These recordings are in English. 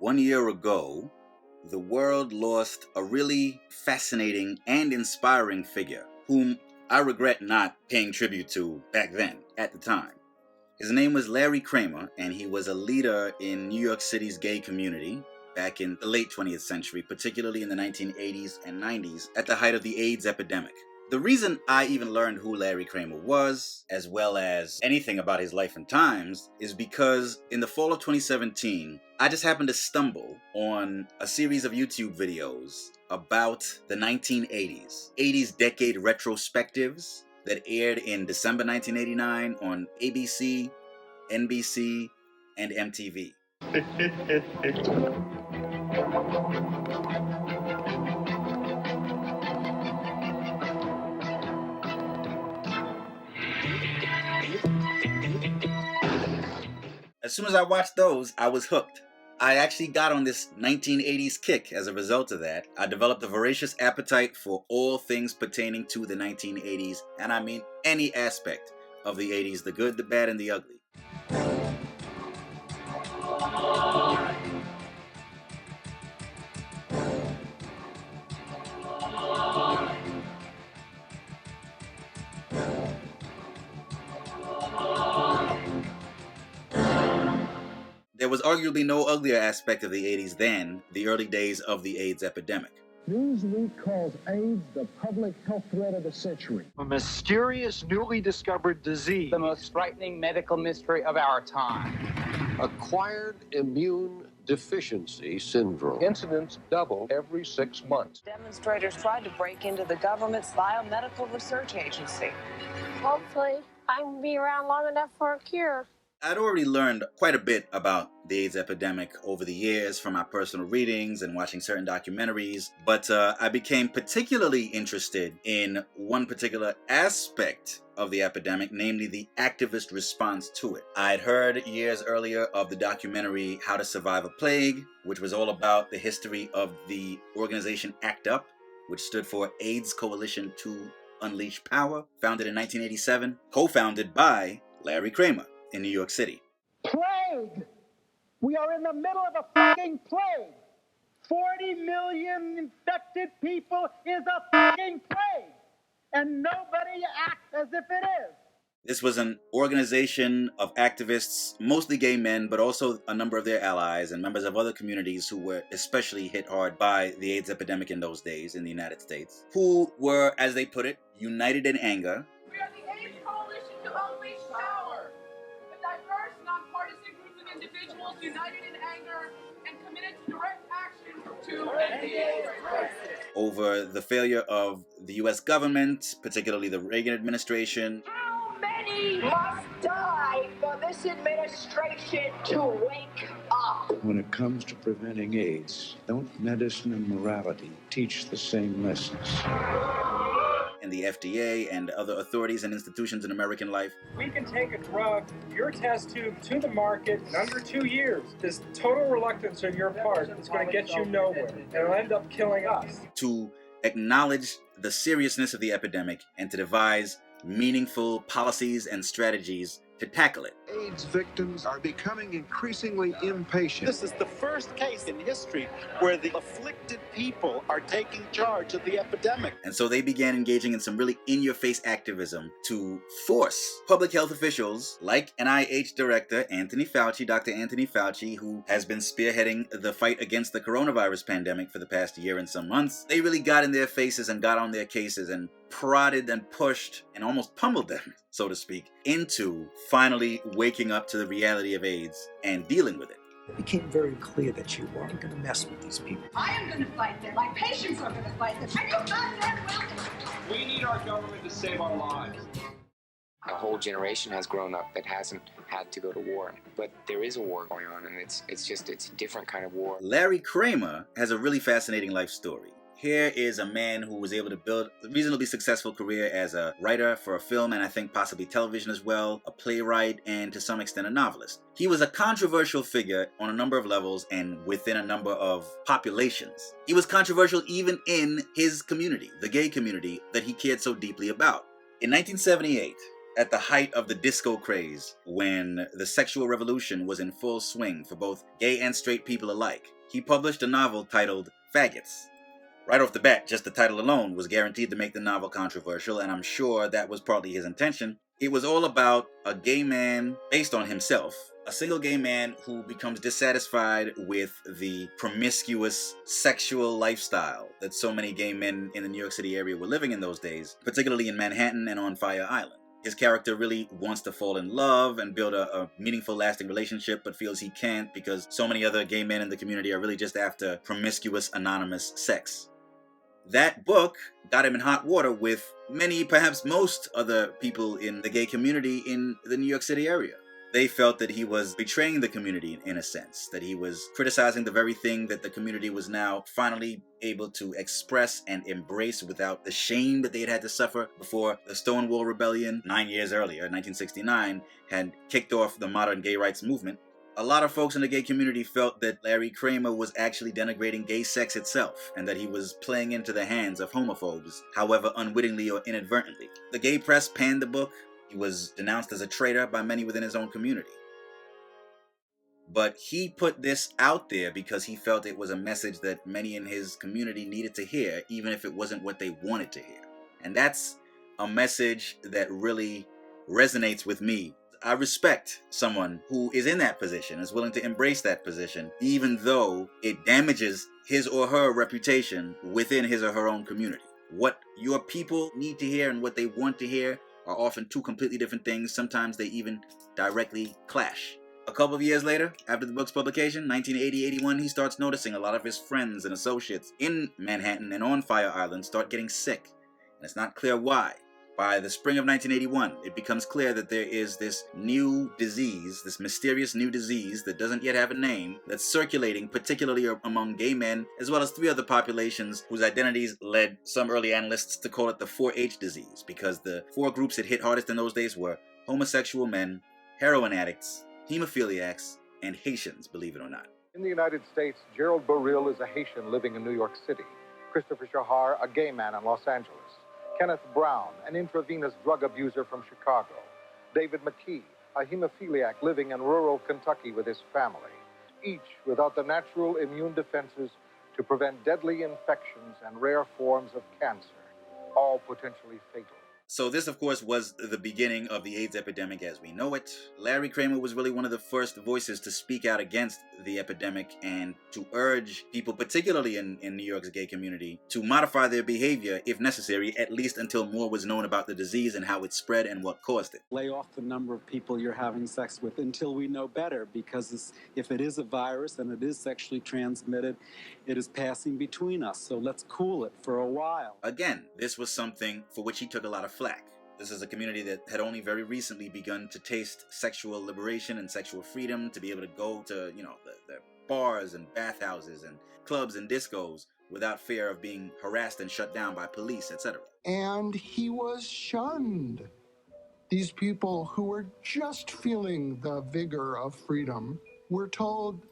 1 year ago, the world lost a really fascinating and inspiring figure whom I regret not paying tribute to back then, at the time. His name was Larry Kramer, and he was a leader in New York City's gay community back in the late 20th century, particularly in the 1980s and 90s, at the height of the AIDS epidemic. The reason I even learned who Larry Kramer was, as well as anything about his life and times, is because in the fall of 2017, I just happened to stumble on a series of YouTube videos about the 1980s, 80s decade retrospectives that aired in December 1989 on ABC, NBC, and MTV. As soon as I watched those, I was hooked. I actually got on this 1980s kick as a result of that. I developed a voracious appetite for all things pertaining to the 1980s, and I mean any aspect of the 80s, the good, the bad, and the ugly. There was arguably no uglier aspect of the 80s than the early days of the AIDS epidemic. Newsweek calls AIDS the public health threat of the century. A mysterious, newly discovered disease. The most frightening medical mystery of our time. Acquired immune deficiency syndrome. Incidents double every 6 months. Demonstrators tried to break into the government's biomedical research agency. Hopefully, I can be around long enough for a cure. I'd already learned quite a bit about the AIDS epidemic over the years from my personal readings and watching certain documentaries, but I became particularly interested in one particular aspect of the epidemic, namely the activist response to it. I'd heard years earlier of the documentary How to Survive a Plague, which was all about the history of the organization ACT UP, which stood for AIDS Coalition to Unleash Power, founded in 1987, co-founded by Larry Kramer in New York City. Plague! We are in the middle of a fucking plague! 40 million infected people is a fucking plague! And nobody acts as if it is! This was an organization of activists, mostly gay men, but also a number of their allies and members of other communities who were especially hit hard by the AIDS epidemic in those days in the United States, who were, as they put it, united in anger. We are the AIDS Coalition to Unleash Power, a diverse, nonpartisan group of individuals united in anger and committed to direct action to end the AIDS crisis. Over the failure of the U.S. government, particularly the Reagan administration. How many must die for this administration to wake up? When it comes to preventing AIDS, don't medicine and morality teach the same lessons? And the FDA and other authorities and institutions in American life. We can take a drug, your test tube, to the market in under 2 years. This total reluctance on your part is going to get you nowhere, and it'll end up killing us. To acknowledge the seriousness of the epidemic and to devise meaningful policies and strategies to tackle it. AIDS victims are becoming increasingly impatient. This is the first case in history where the afflicted people are taking charge of the epidemic. And so they began engaging in some really in-your-face activism to force public health officials like NIH Director Dr. Anthony Fauci, who has been spearheading the fight against the coronavirus pandemic for the past year and some months. They really got in their faces and got on their cases and prodded and pushed and almost pummeled them, so to speak, into finally waking up to the reality of AIDS and dealing with it. It became very clear that you weren't going to mess with these people. I am going to fight them. My patients are going to fight them. And you goddamn welcome. We need our government to save our lives. A whole generation has grown up that hasn't had to go to war. But there is a war going on, and it's a different kind of war. Larry Kramer has a really fascinating life story. Here is a man who was able to build a reasonably successful career as a writer for a film and I think possibly television as well, a playwright, and to some extent a novelist. He was a controversial figure on a number of levels and within a number of populations. He was controversial even in his community, the gay community that he cared so deeply about. In 1978, at the height of the disco craze, when the sexual revolution was in full swing for both gay and straight people alike, he published a novel titled Faggots. Right off the bat, just the title alone was guaranteed to make the novel controversial, and I'm sure that was partly his intention. It was all about a gay man based on himself, a single gay man who becomes dissatisfied with the promiscuous sexual lifestyle that so many gay men in the New York City area were living in those days, particularly in Manhattan and on Fire Island. His character really wants to fall in love and build a meaningful, lasting relationship, but feels he can't because so many other gay men in the community are really just after promiscuous, anonymous sex. That book got him in hot water with many, perhaps most other people in the gay community in the New York City area. They felt that he was betraying the community in a sense, that he was criticizing the very thing that the community was now finally able to express and embrace without the shame that they had to suffer before the Stonewall Rebellion 9 years earlier, 1969, had kicked off the modern gay rights movement. A lot of folks in the gay community felt that Larry Kramer was actually denigrating gay sex itself, and that he was playing into the hands of homophobes, however unwittingly or inadvertently. The gay press panned the book. He was denounced as a traitor by many within his own community. But he put this out there because he felt it was a message that many in his community needed to hear, even if it wasn't what they wanted to hear. And that's a message that really resonates with me. I respect someone who is in that position, is willing to embrace that position, even though it damages his or her reputation within his or her own community. What your people need to hear and what they want to hear are often two completely different things. Sometimes they even directly clash. A couple of years later, after the book's publication, 1980-81, he starts noticing a lot of his friends and associates in Manhattan and on Fire Island start getting sick. And it's not clear why. By the spring of 1981, it becomes clear that there is this new disease, this mysterious new disease that doesn't yet have a name, that's circulating particularly among gay men, as well as three other populations whose identities led some early analysts to call it the 4-H disease, because the four groups it hit hardest in those days were homosexual men, heroin addicts, hemophiliacs, and Haitians, believe it or not. In the United States, Gerald Burrill is a Haitian living in New York City. Christopher Shahar, a gay man in Los Angeles. Kenneth Brown, an intravenous drug abuser from Chicago. David McKee, a hemophiliac living in rural Kentucky with his family. Each without the natural immune defenses to prevent deadly infections and rare forms of cancer, all potentially fatal. So this, of course, was the beginning of the AIDS epidemic as we know it. Larry Kramer was really one of the first voices to speak out against the epidemic and to urge people, particularly in New York's gay community, to modify their behavior if necessary, at least until more was known about the disease and how it spread and what caused it. Lay off the number of people you're having sex with until we know better, because if it is a virus and it is sexually transmitted, it is passing between us. So let's cool it for a while. Again, this was something for which he took a lot of flack. This is a community that had only very recently begun to taste sexual liberation and sexual freedom, to be able to go to, the bars and bathhouses and clubs and discos without fear of being harassed and shut down by police, etc. And he was shunned. These people who were just feeling the vigor of freedom were told,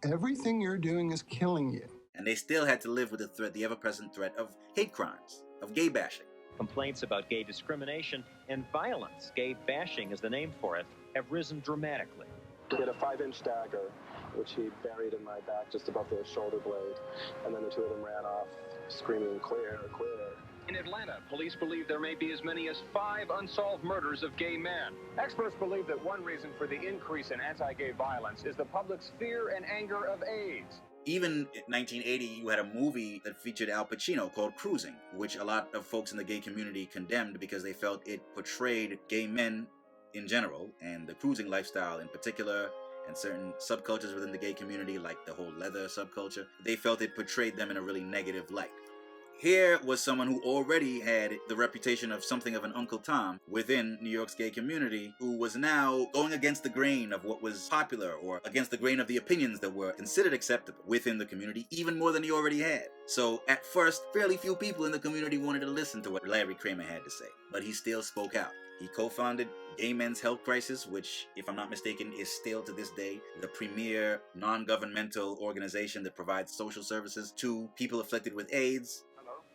everything you're doing is killing you. And they still had to live with the threat, the ever-present threat of hate crimes, of gay bashing. Complaints about gay discrimination and violence, gay bashing is the name for it, have risen dramatically. He had a 5-inch dagger, which he buried in my back just above the shoulder blade, and then the two of them ran off, screaming, "Clear, clear." In Atlanta, police believe there may be as many as 5 unsolved murders of gay men. Experts believe that one reason for the increase in anti-gay violence is the public's fear and anger of AIDS. Even in 1980, you had a movie that featured Al Pacino called Cruising, which a lot of folks in the gay community condemned because they felt it portrayed gay men in general, and the cruising lifestyle in particular, and certain subcultures within the gay community, like the whole leather subculture. They felt it portrayed them in a really negative light. Here was someone who already had the reputation of something of an Uncle Tom within New York's gay community, who was now going against the grain of what was popular, or against the grain of the opinions that were considered acceptable within the community, even more than he already had. So at first, fairly few people in the community wanted to listen to what Larry Kramer had to say, but he still spoke out. He co-founded Gay Men's Health Crisis, which, if I'm not mistaken, is still to this day the premier non-governmental organization that provides social services to people afflicted with AIDS.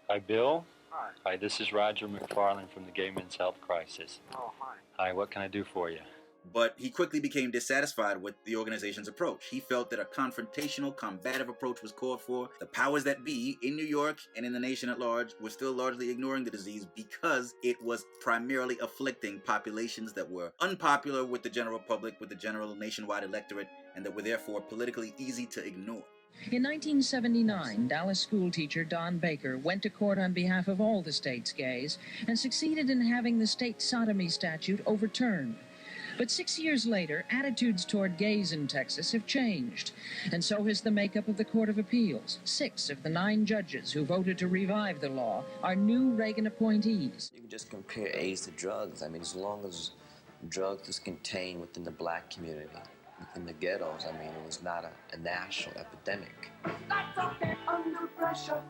Hi, Bill. Hi. Hi, this is Roger McFarland from the Gay Men's Health Crisis. Oh, hi. Hi, what can I do for you? But he quickly became dissatisfied with the organization's approach. He felt that a confrontational, combative approach was called for. The powers that be in New York and in the nation at large were still largely ignoring the disease because it was primarily afflicting populations that were unpopular with the general public, with the general nationwide electorate, and that were therefore politically easy to ignore. In 1979, Dallas schoolteacher Don Baker went to court on behalf of all the state's gays and succeeded in having the state sodomy statute overturned. But 6 years later, attitudes toward gays in Texas have changed, and so has the makeup of the Court of Appeals. 6 of the 9 judges who voted to revive the law are new Reagan appointees. You can just compare AIDS to drugs. I mean, as long as drugs is contained within the black community, within the ghettos, I mean, it was not a national epidemic. Under pressure.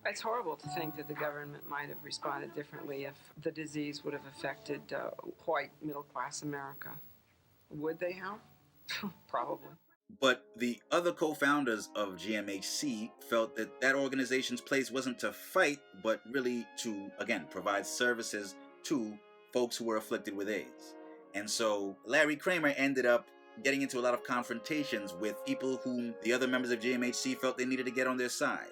It's horrible to think that the government might have responded differently if the disease would have affected white middle-class America. Would they have? Probably. But the other co-founders of GMHC felt that that organization's place wasn't to fight, but really to, again, provide services to folks who were afflicted with AIDS. And so Larry Kramer ended up getting into a lot of confrontations with people whom the other members of GMHC felt they needed to get on their side.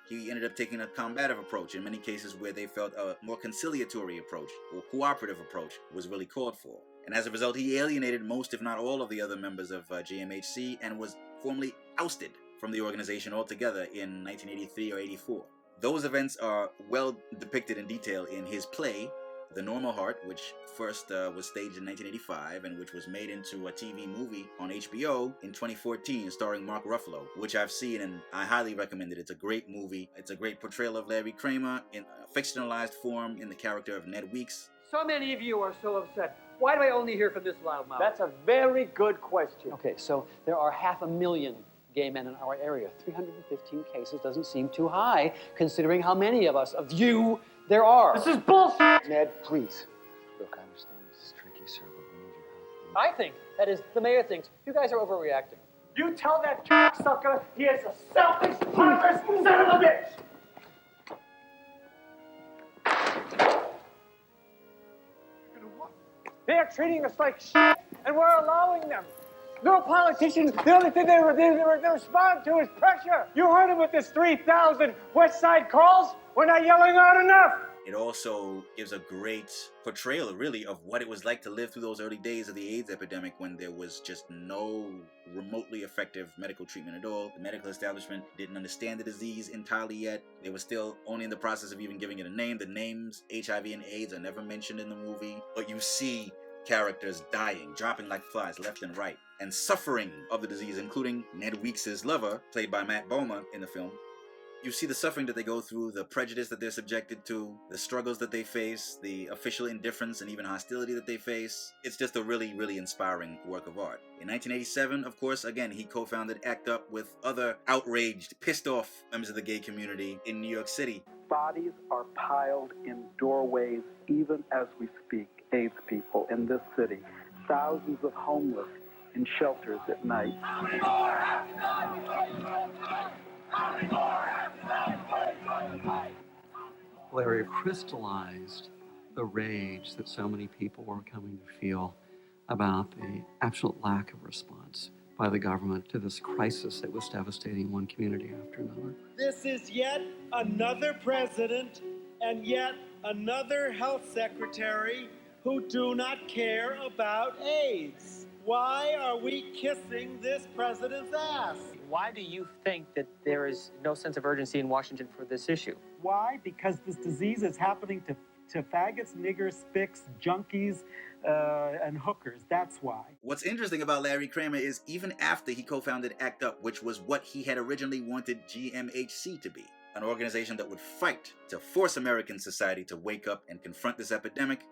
He ended up taking a combative approach in many cases where they felt a more conciliatory approach or cooperative approach was really called for. And as a result, he alienated most, if not all, of the other members of GMHC and was formally ousted from the organization altogether in 1983 or 84. Those events are well depicted in detail in his play, The Normal Heart, which first was staged in 1985 and which was made into a TV movie on HBO in 2014 starring Mark Ruffalo, which I've seen and I highly recommend it. It's a great movie. It's a great portrayal of Larry Kramer in a fictionalized form in the character of Ned Weeks. So many of you are so upset. Why do I only hear from this loudmouth? That's a very good question. Okay, so there are 500,000 gay men in our area. 315 cases doesn't seem too high, considering how many of us, of you, there are. This is bullshit! Ned, please. Look, I understand this is tricky, sir, but we need your help. I think, that is, the mayor thinks, you guys are overreacting. You tell that cocksucker he is a selfish, heartless son of a bitch! They're treating us like shit, and we're allowing them. No politicians, the only thing they respond to is pressure. You heard him with this 3,000 West Side calls? We're not yelling out enough. It also gives a great portrayal, really, of what it was like to live through those early days of the AIDS epidemic when there was just no remotely effective medical treatment at all. The medical establishment didn't understand the disease entirely yet. They were still only in the process of even giving it a name. The names HIV and AIDS are never mentioned in the movie, but you see characters dying, dropping like flies left and right, and suffering of the disease, including Ned Weeks' lover, played by Matt Bomer in the film. You see the suffering that they go through, the prejudice that they're subjected to, the struggles that they face, the official indifference and even hostility that they face. It's just a really, really inspiring work of art. In 1987, of course, again, he co-founded ACT UP with other outraged, pissed off members of the gay community in New York City. Bodies are piled in doorways even as we speak. AIDS people in this city. Thousands of homeless in shelters at night. Larry crystallized the rage that so many people were coming to feel about the absolute lack of response by the government to this crisis that was devastating one community after another. This is yet another president and yet another health secretary who do not care about AIDS. Why are we kissing this president's ass? Why do you think that there is no sense of urgency in Washington for this issue? Why? Because this disease is happening to faggots, niggers, spics, junkies, and hookers. That's why. What's interesting about Larry Kramer is even after he co-founded ACT UP, which was what he had originally wanted GMHC to be, an organization that would fight to force American society to wake up and confront this epidemic.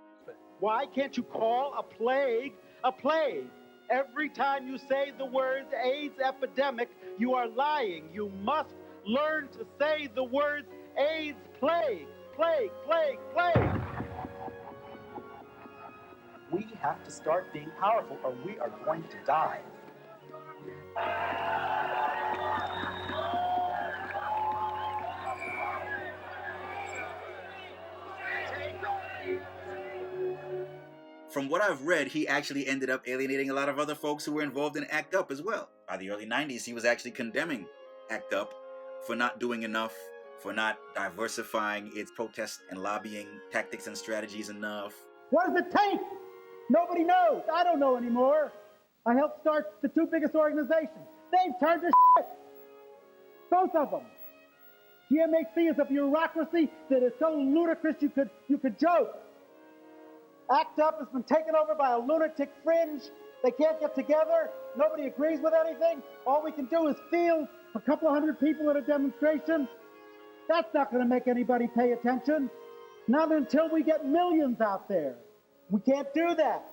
Why can't you call a plague a plague? Every time you say the words AIDS epidemic, you are lying. You must learn to say the words AIDS plague, plague, plague, plague. We have to start being powerful or we are going to die. From what I've read, he actually ended up alienating a lot of other folks who were involved in ACT UP as well. By the early 90s, he was actually condemning ACT UP for not doing enough, for not diversifying its protest and lobbying tactics and strategies enough. What does it take? Nobody knows. I don't know anymore. I helped start the two biggest organizations. They've turned to shit. Both of them. GMHC is a bureaucracy that is so ludicrous you could joke. ACT UP has been taken over by a lunatic fringe. They can't get together. Nobody agrees with anything. All we can do is field a couple of hundred people at a demonstration. That's not going to make anybody pay attention. Not until we get millions out there. We can't do that.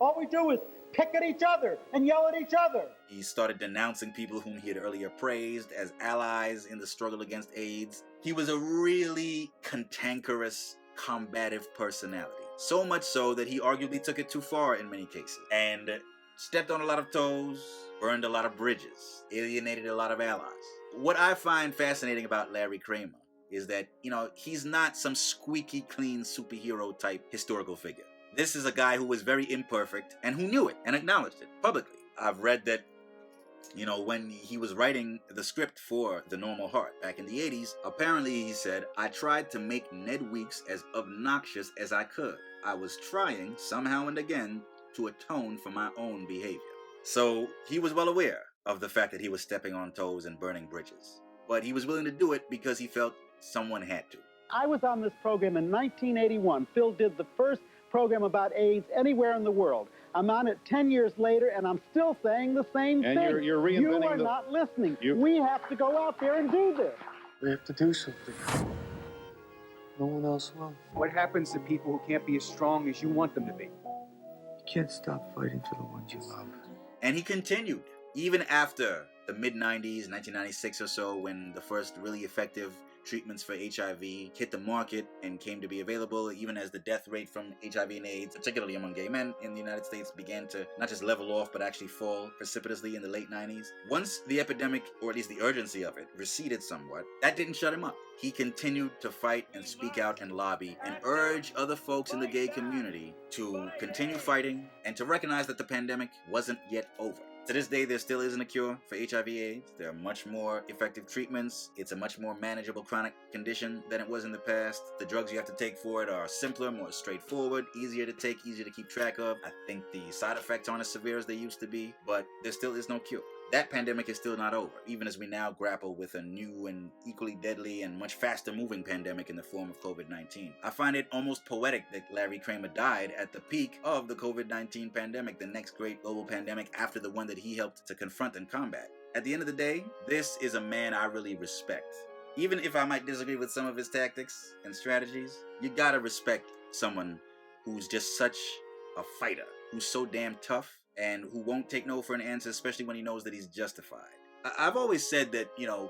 All we do is pick at each other and yell at each other. He started denouncing people whom he had earlier praised as allies in the struggle against AIDS. He was a really cantankerous, combative personality. So much so that he arguably took it too far in many cases and stepped on a lot of toes, burned a lot of bridges, alienated a lot of allies. What I find fascinating about Larry Kramer is that, he's not some squeaky clean superhero type historical figure. This is a guy who was very imperfect and who knew it and acknowledged it publicly. I've read that, when he was writing the script for The Normal Heart back in the 80s, apparently he said, "I tried to make Ned Weeks as obnoxious as I could. I was trying, somehow and again, to atone for my own behavior." So he was well aware of the fact that he was stepping on toes and burning bridges. But he was willing to do it because he felt someone had to. I was on this program in 1981. Phil did the first program about AIDS anywhere in the world. I'm on it 10 years later, and I'm still saying the same thing. And you're reinventing You are not listening. We have to go out there and do this. We have to do something. No one else will. What happens to people who can't be as strong as you want them to be? You can't stop fighting for the ones you love. And he continued, even after the mid-90s, 1996 or so, when the first really effective treatments for HIV hit the market and came to be available, even as the death rate from HIV and AIDS, particularly among gay men in the United States, began to not just level off, but actually fall precipitously in the late 90s. Once the epidemic, or at least the urgency of it, receded somewhat, that didn't shut him up. He continued to fight and speak out and lobby and urge other folks in the gay community to continue fighting and to recognize that the pandemic wasn't yet over. To this day, there still isn't a cure for HIV/AIDS. There are much more effective treatments. It's a much more manageable chronic condition than it was in the past. The drugs you have to take for it are simpler, more straightforward, easier to take, easier to keep track of. I think the side effects aren't as severe as they used to be, but there still is no cure. That pandemic is still not over, even as we now grapple with a new and equally deadly and much faster moving pandemic in the form of COVID-19. I find it almost poetic that Larry Kramer died at the peak of the COVID-19 pandemic, the next great global pandemic after the one that he helped to confront and combat. At the end of the day, this is a man I really respect. Even if I might disagree with some of his tactics and strategies, you gotta respect someone who's just such a fighter, who's so damn tough, and who won't take no for an answer, especially when he knows that he's justified. I've always said that,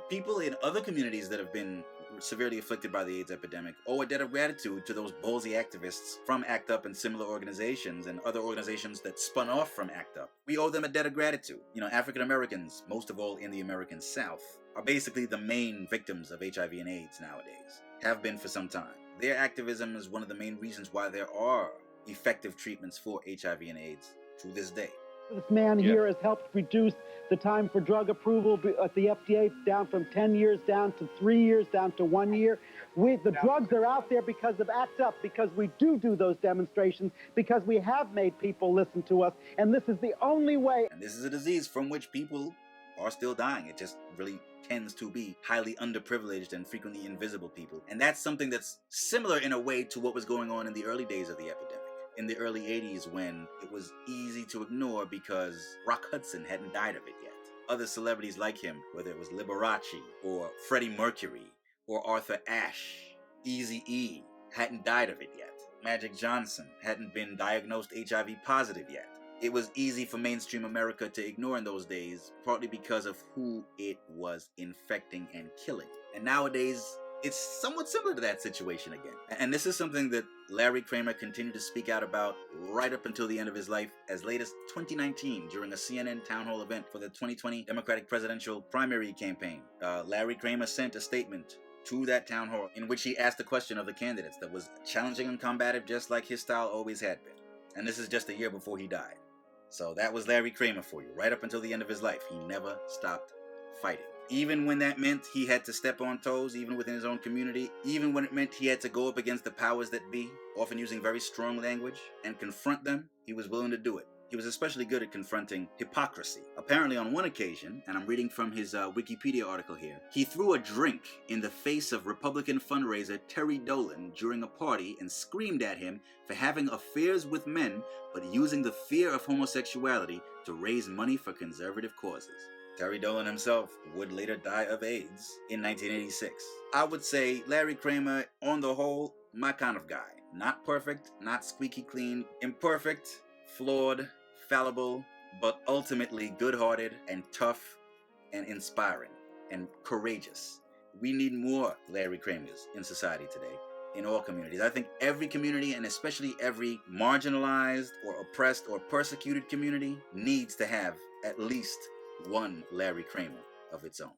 people in other communities that have been severely afflicted by the AIDS epidemic owe a debt of gratitude to those ballsy activists from ACT UP and similar organizations and other organizations that spun off from ACT UP. We owe them a debt of gratitude. African Americans, most of all in the American South, are basically the main victims of HIV and AIDS nowadays, have been for some time. Their activism is one of the main reasons why there are effective treatments for HIV and AIDS to this day. This man here has helped reduce the time for drug approval at the FDA down from 10 years down to 3 years, down to 1 year. The drugs are out there because of ACT UP, because we do those demonstrations, because we have made people listen to us, and this is the only way. And this is a disease from which people are still dying. It just really tends to be highly underprivileged and frequently invisible people. And that's something that's similar in a way to what was going on in the early days of the epidemic. In the early 80s, when it was easy to ignore because Rock Hudson hadn't died of it yet. Other celebrities like him, whether it was Liberace or Freddie Mercury or Arthur Ashe, Eazy-E, hadn't died of it yet. Magic Johnson hadn't been diagnosed HIV positive yet. It was easy for mainstream America to ignore in those days, partly because of who it was infecting and killing. And nowadays, it's somewhat similar to that situation again. And this is something that Larry Kramer continued to speak out about right up until the end of his life, as late as 2019 during a CNN town hall event for the 2020 Democratic presidential primary campaign. Larry Kramer sent a statement to that town hall in which he asked the question of the candidates that was challenging and combative, just like his style always had been. And this is just a year before he died. So that was Larry Kramer for you. Right up until the end of his life, he never stopped fighting. Even when that meant he had to step on toes, even within his own community, even when it meant he had to go up against the powers that be, often using very strong language, and confront them, he was willing to do it. He was especially good at confronting hypocrisy. Apparently on one occasion, and I'm reading from his Wikipedia article here, he threw a drink in the face of Republican fundraiser Terry Dolan during a party and screamed at him for having affairs with men, but using the fear of homosexuality to raise money for conservative causes. Terry Dolan himself would later die of AIDS in 1986. I would say Larry Kramer, on the whole, my kind of guy. Not perfect, not squeaky clean, imperfect, flawed, fallible, but ultimately good-hearted and tough and inspiring and courageous. We need more Larry Kramers in society today, in all communities. I think every community, and especially every marginalized or oppressed or persecuted community, needs to have at least one Larry Kramer of its own.